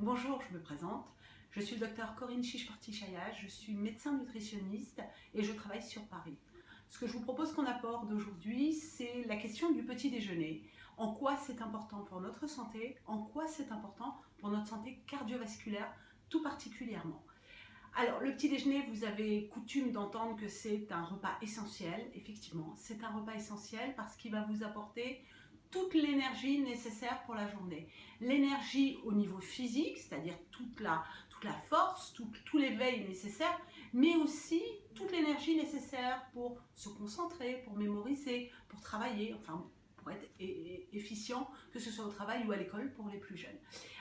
Bonjour, je me présente. Je suis le docteur Corinne Chichporty-Chaya, je suis médecin nutritionniste et je travaille sur Paris. Ce que je vous propose qu'on aborde aujourd'hui, c'est la question du petit déjeuner. En quoi c'est important pour notre santé, en quoi c'est important pour notre santé cardiovasculaire tout particulièrement. Alors, le petit déjeuner, vous avez coutume d'entendre que c'est un repas essentiel. Effectivement, c'est un repas essentiel parce qu'il va vous apporter toute l'énergie nécessaire pour la journée. L'énergie au niveau physique, c'est-à-dire toute la force, tout l'éveil nécessaire, mais aussi toute l'énergie nécessaire pour se concentrer, pour mémoriser, pour travailler, enfin pour être efficient, que ce soit au travail ou à l'école pour les plus jeunes.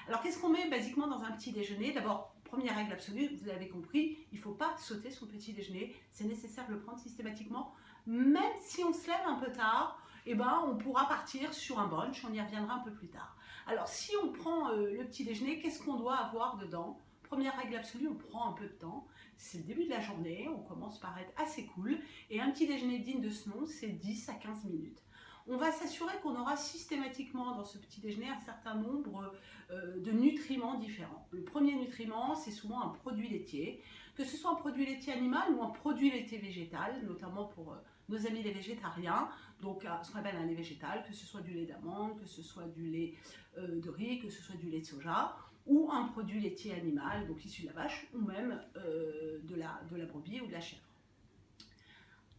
Alors qu'est-ce qu'on met basiquement dans un petit déjeuner? D'abord, première règle absolue, vous avez compris, il ne faut pas sauter son petit déjeuner, c'est nécessaire de le prendre systématiquement, même si on se lève un peu tard, on pourra partir sur un brunch, on y reviendra un peu plus tard. Alors si on prend le petit déjeuner, qu'est-ce qu'on doit avoir dedans? Première règle absolue, on prend un peu de temps, c'est le début de la journée, on commence par être assez cool, et un petit déjeuner digne de ce nom, c'est 10 à 15 minutes. On va s'assurer qu'on aura systématiquement dans ce petit déjeuner un certain nombre de nutriments différents. Le premier nutriment, c'est souvent un produit laitier, que ce soit un produit laitier animal ou un produit laitier végétal, notamment pour nos amis les végétariens, donc ce qu'on appelle un lait végétal, que ce soit du lait d'amande, que ce soit du lait de riz, que ce soit du lait de soja, ou un produit laitier animal, donc issu de la vache, ou même de la brebis ou de la chèvre.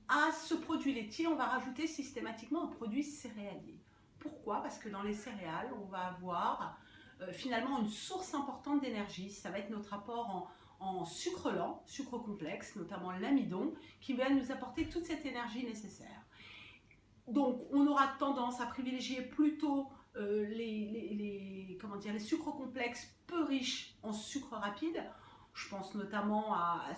À ce produit laitier, on va rajouter systématiquement un produit céréalier. Pourquoi? Parce que dans les céréales, on va avoir finalement une source importante d'énergie. Ça va être notre apport en sucre lent, sucre complexe, notamment l'amidon, qui va nous apporter toute cette énergie nécessaire. Donc, on aura tendance à privilégier plutôt les sucres complexes peu riches en sucre rapide. Je pense notamment à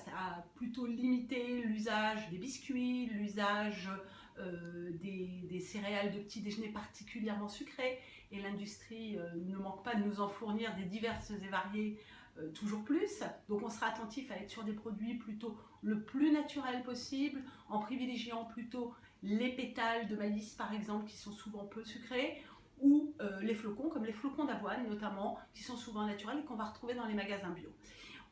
plutôt limiter l'usage des biscuits, l'usage des céréales de petit déjeuner particulièrement sucrées. Et l'industrie ne manque pas de nous en fournir des diverses et variées toujours plus. Donc on sera attentif à être sur des produits plutôt le plus naturel possible, en privilégiant plutôt les pétales de maïs par exemple, qui sont souvent peu sucrés, ou les flocons, comme les flocons d'avoine notamment, qui sont souvent naturels et qu'on va retrouver dans les magasins bio.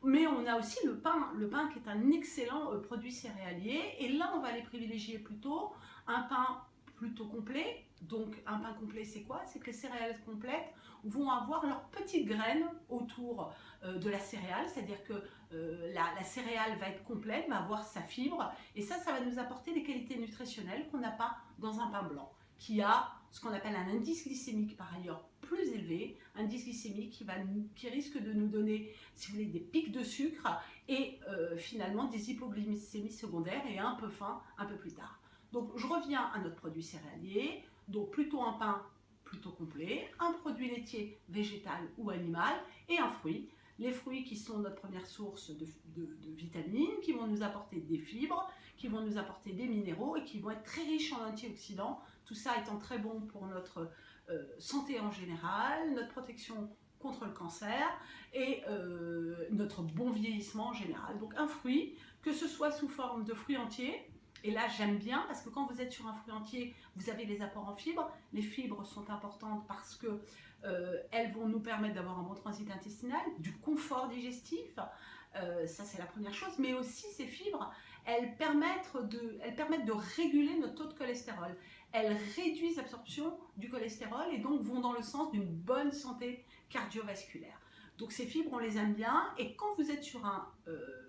Mais on a aussi le pain qui est un excellent produit céréalier, et là on va les privilégier plutôt un pain plutôt complet. Donc un pain complet, c'est quoi? C'est que les céréales complètes vont avoir leurs petites graines autour de la céréale, c'est-à-dire que la céréale va être complète, va avoir sa fibre, et ça va nous apporter des qualités nutritionnelles qu'on n'a pas dans un pain blanc, qui a ce qu'on appelle un indice glycémique par ailleurs plus élevé, indice glycémique qui risque de nous donner, si vous voulez, des pics de sucre et finalement des hypoglycémies secondaires et un peu faim un peu plus tard. Donc je reviens à notre produit céréalier, donc plutôt un pain plutôt complet, un produit laitier végétal ou animal et un fruit. Les fruits qui sont notre première source de vitamines, qui vont nous apporter des fibres, qui vont nous apporter des minéraux et qui vont être très riches en antioxydants, tout ça étant très bon pour notre santé en général, notre protection contre le cancer et notre bon vieillissement en général. Donc un fruit, que ce soit sous forme de fruits entiers, et là j'aime bien parce que quand vous êtes sur un fruit entier, vous avez les apports en fibres. Les fibres sont importantes parce que elles vont nous permettre d'avoir un bon transit intestinal, du confort digestif, ça c'est la première chose, mais aussi ces fibres, elles permettent de réguler notre taux de cholestérol. Elles réduisent l'absorption du cholestérol et donc vont dans le sens d'une bonne santé cardiovasculaire. Donc ces fibres, on les aime bien, et quand vous êtes sur un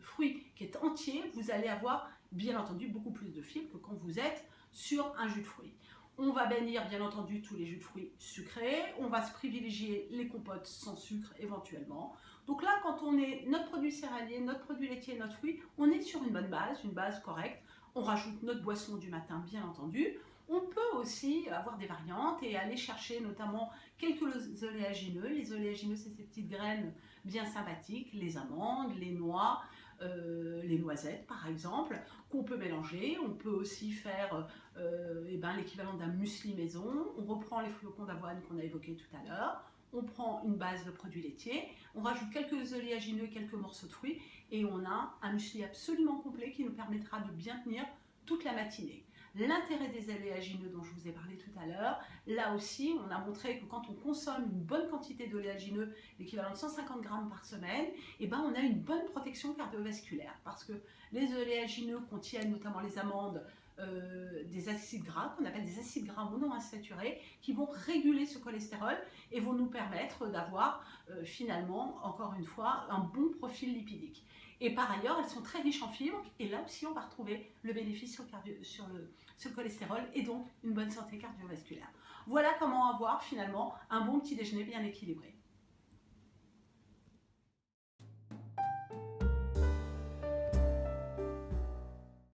fruit qui est entier, vous allez avoir bien entendu beaucoup plus de fibres que quand vous êtes sur un jus de fruits. On va bannir bien entendu tous les jus de fruits sucrés, on va se privilégier les compotes sans sucre éventuellement. Donc là, quand on est notre produit céréalier, notre produit laitier, notre fruit, on est sur une bonne base, une base correcte. On rajoute notre boisson du matin bien entendu. On peut aussi avoir des variantes et aller chercher notamment quelques oléagineux. Les oléagineux, c'est ces petites graines bien sympathiques, les amandes, les noix, les noisettes par exemple, qu'on peut mélanger. On peut aussi faire l'équivalent d'un muesli maison. On reprend les flocons d'avoine qu'on a évoqués tout à l'heure. On prend une base de produits laitiers, on rajoute quelques oléagineux, quelques morceaux de fruits, et on a un muesli absolument complet qui nous permettra de bien tenir toute la matinée. L'intérêt des oléagineux dont je vous ai parlé tout à l'heure, là aussi, on a montré que quand on consomme une bonne quantité d'oléagineux, l'équivalent de 150 grammes par semaine, eh ben, on a une bonne protection cardiovasculaire parce que les oléagineux contiennent notamment les amandes, des acides gras qu'on appelle des acides gras monoinsaturés qui vont réguler ce cholestérol et vont nous permettre d'avoir finalement, encore une fois, un bon profil lipidique. Et par ailleurs, elles sont très riches en fibres et là aussi on va retrouver le bénéfice sur le cholestérol et donc une bonne santé cardiovasculaire. Voilà comment avoir finalement un bon petit déjeuner bien équilibré.